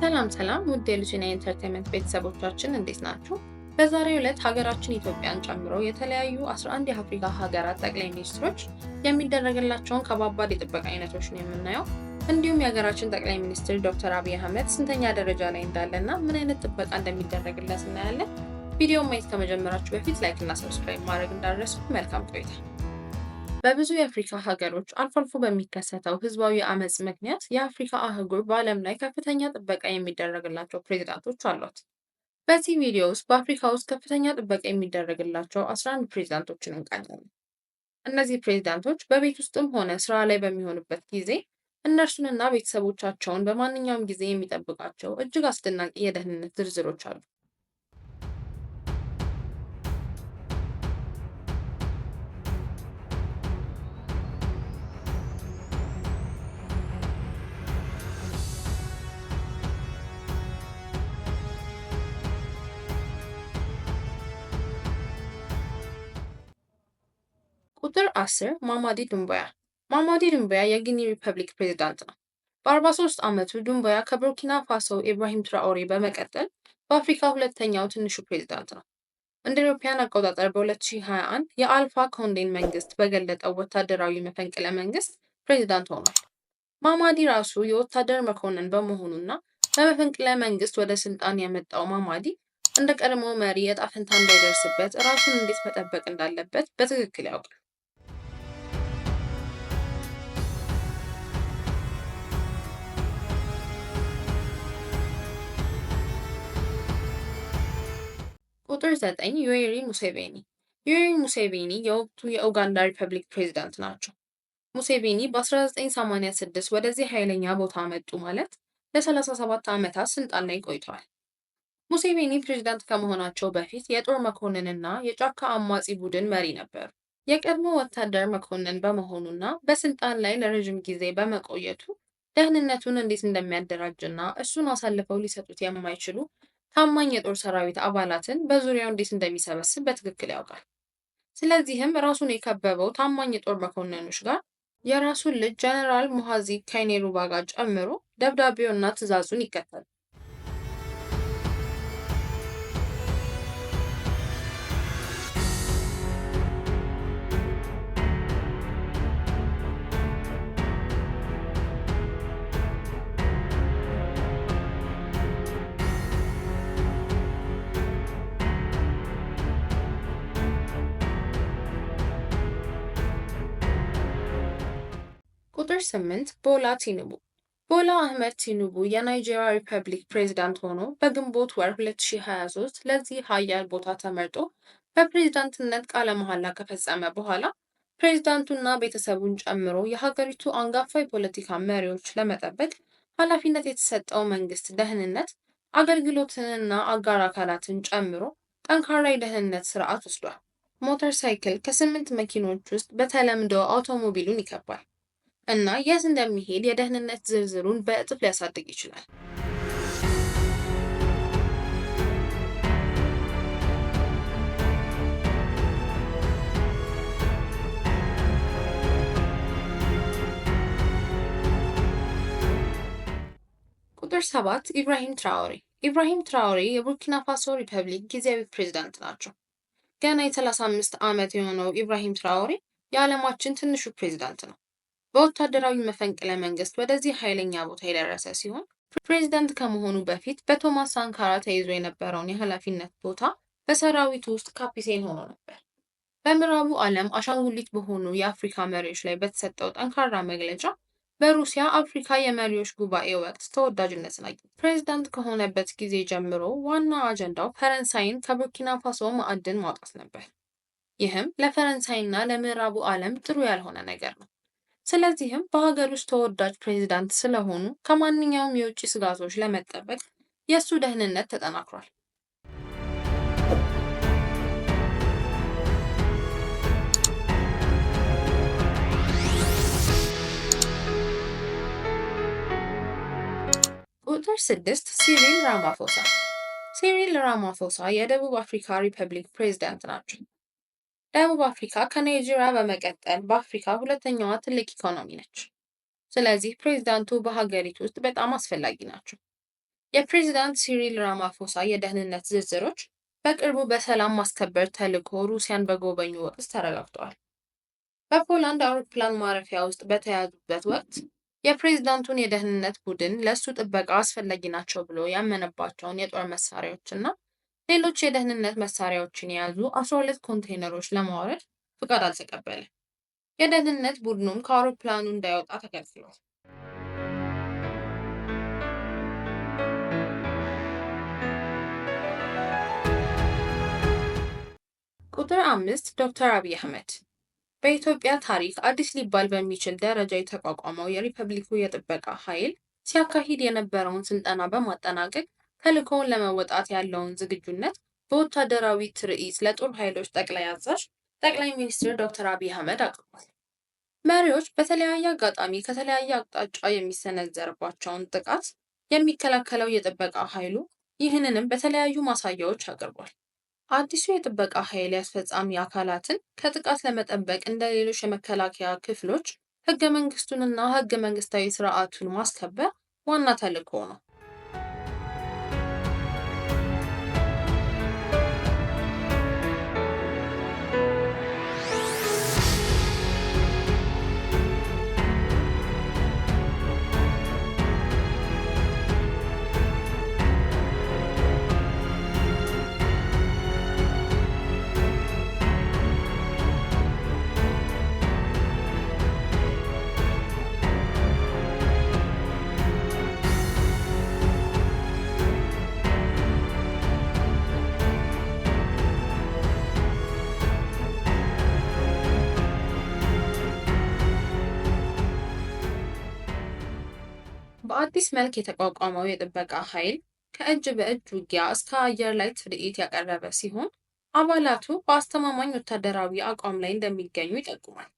ሰላም ሰላም ውድ የልጅና የኢንተርቴንመንት ቤተሰቦቻችን እንዴት ናችሁ? በዛሬው ዕለት ሀገራችን ኢትዮጵያን ጨምሮ የተለያዩ 11 የአፍሪካ ሀገራት ጠቅላይ ሚኒስትሮች የሚደረግላቸውን ከባባድ የጥበቃ አይነቶች ነው የምናየው። እንዲሁም የሀገራችን ጠቅላይ ሚኒስትር ዶክተር አብይ አህመድ ስንተኛ ደረጃ ላይ እንዳለና ምን አይነት ጥበቃ እንደሚደረግለት እናያለን። ቪዲዮ ማየት ከመጀመራችሁ በፊት ላይክ እና ሰብስክራይብ ማድረግ እንዳትረሱ። መልካም ቆይታ። በብዙ የአፍሪካ ሀገሮች አልፎ አልፎ በሚከሰተው ህዝባዊ አመጽ ምክንያት የአፍሪካ አህጉር በዓለም ላይ ከፍተኛ ጥበቃ የሚደረግላቸው ፕሬዝዳንቶች አሏት። በዚህ ቪዲዮ ውስጥ በአፍሪካ ውስጥ ከፍተኛ ጥበቃ የሚደረግላቸው 11 ፕሬዝዳንቶችን እንቃኛለን። እነዚህ ፕሬዝዳንቶች በቤት ውስጥም ሆነ ስራ ላይ በሚሆኑበት ጊዜ እነርሱንና ቤተሰቦቻቸውን በማንኛውም ጊዜ የሚጠብቃቸው እጅግ አስደናቂ የደህንነት ዝርዝሮች አሉ። ቁጥር 10 ማማዲ ዱምባያ። ማማዲ ዱምባያ የጊኒ ሪፐብሊክ ፕሬዝዳንት ነው። በ43 ዓመቱ ዱምባያ ከቡርኪና ፋሶ ኢብራሂም ትራኦሬ በመቀጠል በአፍሪካ ሁለተኛው ትንሹ ፕሬዝዳንት ነው። እንደ አውሮፓውያን አቆጣጠር በ2021 የአልፋ ኮንዴን መንግስት በገለጠው ወታደራዊ መፈንቅለ መንግስት ፕሬዝዳንት ሆኗል። ማማዲ ራሱ የወታደር መኮንን በመሆኑና በመፈንቅለ መንግስት ወደ ስልጣን የመጣው ማማዲ እንደ ቀድሞ መሪ ዕጣ ፈንታ እንዳይደርስበት ራሱን እንዴት መጠበቅ እንዳለበት በትክክል ያውቃል። ቁጥር 9 ዮዌሪ ሙሴቬኒ። ዮዌሪ ሙሴቬኒ የወቅቱ የኡጋንዳ ሪፐብሊክ ፕሬዝዳንት ናቸው። ሙሴቬኒ በ1986 ወደዚህ ኃይለኛ ቦታ መጡ ማለት ለ37 ዓመታት ስልጣን ላይ ቆይተዋል። ሙሴቬኒ ፕሬዝዳንት ከመሆናቸው በፊት የጦር መኮንንና የጫካ አማጺ ቡድን መሪ ነበሩ። የቀድሞ ወታደር መኮንን በመሆኑና በስልጣን ላይ ለረጅም ጊዜ በመቆየቱ ደህንነቱን እንዴት እንደሚያደራጅና እሱን አሳልፈው ሊሰጡት የማይችሉ ታማኝ የጦር ሰራዊት አባላትን በዙሪያው እንዴት እንደሚሰበስብ በትክክል ያውቃል። ስለዚህም ራሱን የከበበው ታማኝ የጦር መኮንኖች ጋር የራሱን ልጅ ጀነራል ሙሃዚ ካይኔሩባ ጋር ጨምሮ ደብዳቤውና ትዕዛዙን ይከተላል። ቁጥር 8 ቦላ ቲኑቡ። ቦላ አህመድ ቲኑቡ የናይጄሪያ ሪፐብሊክ ፕሬዝዳንት ሆኖ በግንቦት ወር 2023 ለዚህ ሀያል ቦታ ተመርጦ በፕሬዝዳንትነት ቃለ መሐላ ከፈጸመ በኋላ ፕሬዝዳንቱና ቤተሰቡን ጨምሮ የሀገሪቱ አንጋፋ የፖለቲካ መሪዎች ለመጠበቅ ኃላፊነት የተሰጠው መንግስት ደህንነት አገልግሎትንና አጋር አካላትን ጨምሮ ጠንካራ የደህንነት ስርዓት ወስዷል። ሞተር ሳይክል ከ8 መኪኖች ውስጥ በተለምዶ አውቶሞቢሉን ይከባል እና የት እንደሚሄድ የደህንነት ዝርዝሩን በእጥፍ ሊያሳድግ ይችላል። ቁጥር 7 ኢብራሂም ትራኦሬ። ኢብራሂም ትራኦሬ የቡርኪና ፋሶ ሪፐብሊክ ጊዜያዊ ፕሬዝዳንት ናቸው። ገና የ35 ዓመት የሆነው ኢብራሂም ትራኦሬ የዓለማችን ትንሹ ፕሬዝዳንት ነው። በወታደራዊ መፈንቅለ መንግስት ወደዚህ ኃይለኛ ቦታ የደረሰ ሲሆን ፕሬዝዳንት ከመሆኑ በፊት በቶማስ ሳንካራ ተይዞ የነበረውን የኃላፊነት ቦታ በሰራዊቱ ውስጥ ካፒቴን ሆኖ ነበር። በምዕራቡ ዓለም አሻንጉሊት በሆኑ የአፍሪካ መሪዎች ላይ በተሰጠው ጠንካራ መግለጫ በሩሲያ አፍሪካ የመሪዎች ጉባኤ ወቅት ተወዳጅነትን አግኝቷል። ፕሬዝዳንት ከሆነበት ጊዜ ጀምሮ ዋና አጀንዳው ፈረንሳይን ከቡርኪና ፋሶ ማዕድን ማውጣት ነበር። ይህም ለፈረንሳይና ለምዕራቡ ዓለም ጥሩ ያልሆነ ነገር ነው። ስለዚህም በሀገር ውስጥ ተወዳጅ ፕሬዝዳንት ስለሆኑ ከማንኛውም የውጭ ስጋቶች ለመጠበቅ የእሱ ደህንነት ተጠናክሯል። ቁጥር 6 ሲሪል ራማፎሳ። ሲሪል ራማፎሳ የደቡብ አፍሪካ ሪፐብሊክ ፕሬዝዳንት ናቸው። ደቡብ አፍሪካ ከናይጄሪያ በመቀጠል በአፍሪካ ሁለተኛዋ ትልቅ ኢኮኖሚ ነች። ስለዚህ ፕሬዝዳንቱ በሀገሪቱ ውስጥ በጣም አስፈላጊ ናቸው። የፕሬዝዳንት ሲሪል ራማፎሳ የደህንነት ዝርዝሮች በቅርቡ በሰላም ማስከበር ተልዕኮ ሩሲያን በጎበኙ ወቅት ተረጋግጠዋል። በፖላንድ አውሮፕላን ማረፊያ ውስጥ በተያዙበት ወቅት የፕሬዝዳንቱን የደህንነት ቡድን ለእሱ ጥበቃ አስፈላጊ ናቸው ብሎ ያመነባቸውን የጦር መሳሪያዎችና ሌሎች የደህንነት መሳሪያዎችን የያዙ 12 ኮንቴይነሮች ለማውረድ ፍቃድ አልተቀበለም። የደህንነት ቡድኑም ከአውሮፕላኑ እንዳይወጣ ተከልክሏል። ቁጥር 5 ዶክተር አብይ አህመድ በኢትዮጵያ ታሪክ አዲስ ሊባል በሚችል ደረጃ የተቋቋመው የሪፐብሊኩ የጥበቃ ኃይል ሲያካሂድ የነበረውን ስልጠና በማጠናቀቅ ተልዕኮውን ለመወጣት ያለውን ዝግጁነት በወታደራዊ ትርኢት ለጦር ኃይሎች ጠቅላይ አዛዥ ጠቅላይ ሚኒስትር ዶክተር አብይ አህመድ አቅርቧል። መሪዎች በተለያየ አጋጣሚ ከተለያየ አቅጣጫ የሚሰነዘርባቸውን ጥቃት የሚከላከለው የጥበቃ ኃይሉ ይህንንም በተለያዩ ማሳያዎች አቅርቧል። አዲሱ የጥበቃ ኃይል አስፈጻሚ አካላትን ከጥቃት ለመጠበቅ እንደ ሌሎች የመከላከያ ክፍሎች ህገ መንግስቱንና ህገ መንግስታዊ ስርዓቱን ማስከበር ዋና ተልዕኮ ነው። በአዲስ መልክ የተቋቋመው የጥበቃ ኃይል ከእጅ በእጅ ውጊያ እስከ አየር ላይ ትርኢት ያቀረበ ሲሆን አባላቱ በአስተማማኝ ወታደራዊ አቋም ላይ እንደሚገኙ ይጠቁማል።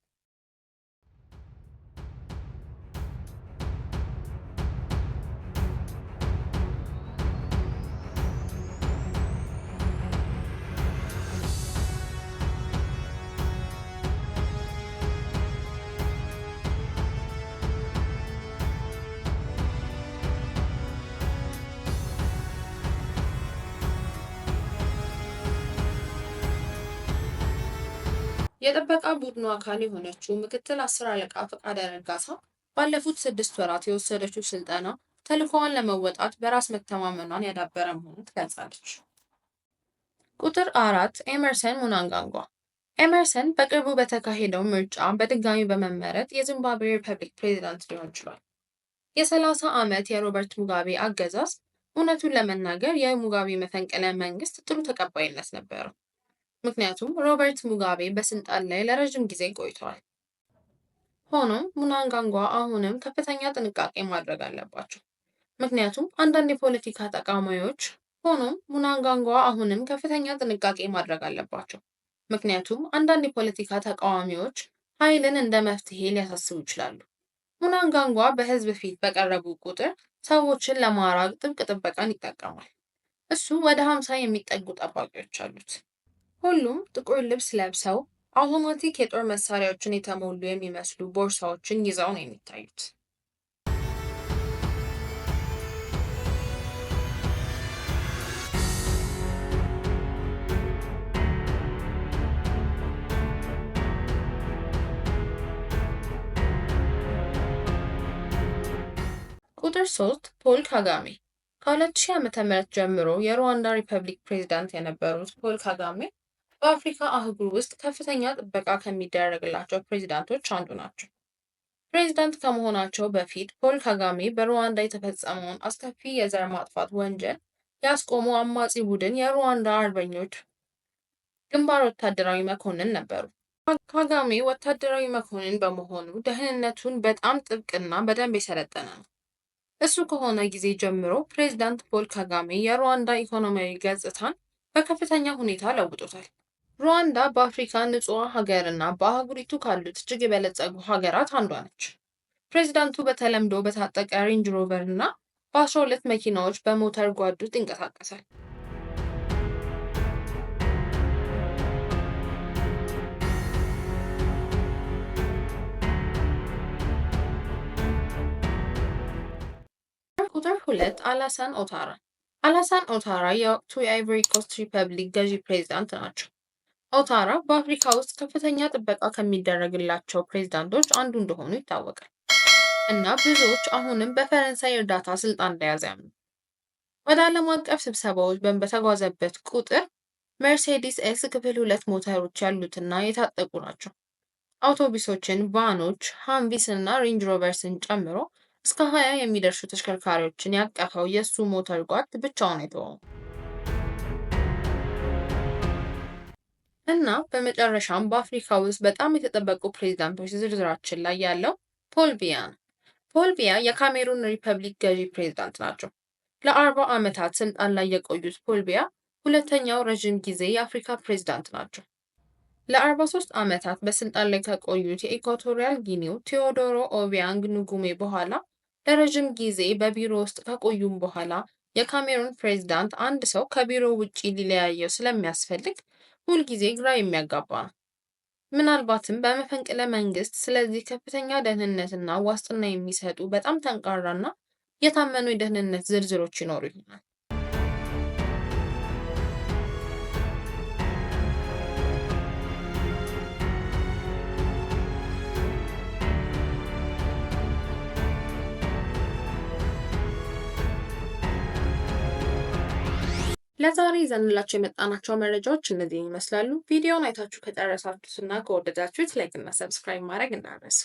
የጥበቃ ቡድኑ አካል የሆነችው ምክትል 10 አለቃ ፈቃደ ረጋሳ ባለፉት 6 ወራት የወሰደችው ስልጠና ተልዕኮዋን ለመወጣት በራስ መተማመኗን ያዳበረ መሆኑን ትገልጻለች። ቁጥር 4 ኤመርሰን ሙናንጋጓ ኤመርሰን በቅርቡ በተካሄደው ምርጫ በድጋሚ በመመረጥ የዚምባብዌ ሪፐብሊክ ፕሬዝዳንት ሊሆን ችሏል። የ30 ዓመት የሮበርት ሙጋቤ አገዛዝ እውነቱን ለመናገር የሙጋቤ መፈንቅለ መንግስት ጥሩ ተቀባይነት ነበረው። ምክንያቱም ሮበርት ሙጋቤ በስልጣን ላይ ለረጅም ጊዜ ቆይተዋል። ሆኖም ሙናንጋጓ አሁንም ከፍተኛ ጥንቃቄ ማድረግ አለባቸው። ምክንያቱም አንዳንድ የፖለቲካ ተቃዋሚዎች ሆኖም ሙናንጋጓ አሁንም ከፍተኛ ጥንቃቄ ማድረግ አለባቸው። ምክንያቱም አንዳንድ የፖለቲካ ተቃዋሚዎች ኃይልን እንደ መፍትሄ ሊያሳስቡ ይችላሉ። ሙናንጋጓ በህዝብ ፊት በቀረቡ ቁጥር ሰዎችን ለማራቅ ጥብቅ ጥበቃን ይጠቀማል። እሱ ወደ 50 የሚጠጉ ጠባቂዎች አሉት። ሁሉም ጥቁር ልብስ ለብሰው አውቶማቲክ የጦር መሳሪያዎችን የተሞሉ የሚመስሉ ቦርሳዎችን ይዘው ነው የሚታዩት። ቁጥር 3 ፖል ካጋሜ ከ2000 ዓ.ም ጀምሮ የሩዋንዳ ሪፐብሊክ ፕሬዝዳንት የነበሩት ፖል ካጋሜ በአፍሪካ አህጉር ውስጥ ከፍተኛ ጥበቃ ከሚደረግላቸው ፕሬዝዳንቶች አንዱ ናቸው። ፕሬዝዳንት ከመሆናቸው በፊት ፖል ካጋሜ በሩዋንዳ የተፈጸመውን አስከፊ የዘር ማጥፋት ወንጀል ያስቆሙ አማጺ ቡድን የሩዋንዳ አርበኞች ግንባር ወታደራዊ መኮንን ነበሩ። ካጋሜ ወታደራዊ መኮንን በመሆኑ ደህንነቱን በጣም ጥብቅና በደንብ የሰለጠነ ነው። እሱ ከሆነ ጊዜ ጀምሮ ፕሬዝዳንት ፖል ካጋሜ የሩዋንዳ ኢኮኖሚያዊ ገጽታን በከፍተኛ ሁኔታ ለውጦታል። ሩዋንዳ በአፍሪካ ንጹህ ሀገርና በአህጉሪቱ ካሉት እጅግ የበለጸጉ ሀገራት አንዷ ነች። ፕሬዝዳንቱ በተለምዶ በታጠቀ ሬንጅ ሮቨር እና በ12 መኪናዎች በሞተር ጓዱት ይንቀሳቀሳል። ቁጥር 2 አላሳን ኦታራ። አላሳን ኦታራ የወቅቱ የአይቮሪ ኮስት ሪፐብሊክ ገዢ ፕሬዝዳንት ናቸው። ኦታራ በአፍሪካ ውስጥ ከፍተኛ ጥበቃ ከሚደረግላቸው ፕሬዝዳንቶች አንዱ እንደሆኑ ይታወቃል እና ብዙዎች አሁንም በፈረንሳይ እርዳታ ስልጣን እንደያዘ ያምኑ። ወደ ዓለም አቀፍ ስብሰባዎች በተጓዘበት ቁጥር መርሴዲስ ኤስ ክፍል 2 ሞተሮች ያሉትና የታጠቁ ናቸው። አውቶቡሶችን፣ ቫኖች፣ ሃምቪስ እና ሬንጅ ሮቨርስን ጨምሮ እስከ 20 የሚደርሱ ተሽከርካሪዎችን ያቀፈው የእሱ ሞተር ጓድ ብቻውን አይተወውም። እና በመጨረሻም በአፍሪካ ውስጥ በጣም የተጠበቁ ፕሬዝዳንቶች ዝርዝራችን ላይ ያለው ፖል ቢያ ነው። ፖል ቢያ የካሜሩን ሪፐብሊክ ገዢ ፕሬዝዳንት ናቸው። ለ40 ዓመታት ስልጣን ላይ የቆዩት ፖል ቢያ ሁለተኛው ረዥም ጊዜ የአፍሪካ ፕሬዝዳንት ናቸው። ለ43 ዓመታት በስልጣን ላይ ከቆዩት የኢኳቶሪያል ጊኒው ቴዎዶሮ ኦቢያንግ ኑጉሜ በኋላ ለረዥም ጊዜ በቢሮ ውስጥ ከቆዩም በኋላ የካሜሩን ፕሬዝዳንት አንድ ሰው ከቢሮ ውጪ ሊለያየው ስለሚያስፈልግ ሁልጊዜ ግራ የሚያጋባ ነው። ምናልባትም በመፈንቅለ መንግስት ስለዚህ ከፍተኛ ደህንነትና ዋስትና የሚሰጡ በጣም ጠንካራና የታመኑ የደህንነት ዝርዝሮች ይኖሩ ይሆናል። ለዛሬ ይዘንላችሁ የመጣናቸው መረጃዎች እነዚህን ይመስላሉ። ቪዲዮውን አይታችሁ ከጨረሳችሁትና ከወደዳችሁት ላይክ እና ሰብስክራይብ ማድረግ እንዳትረሱ።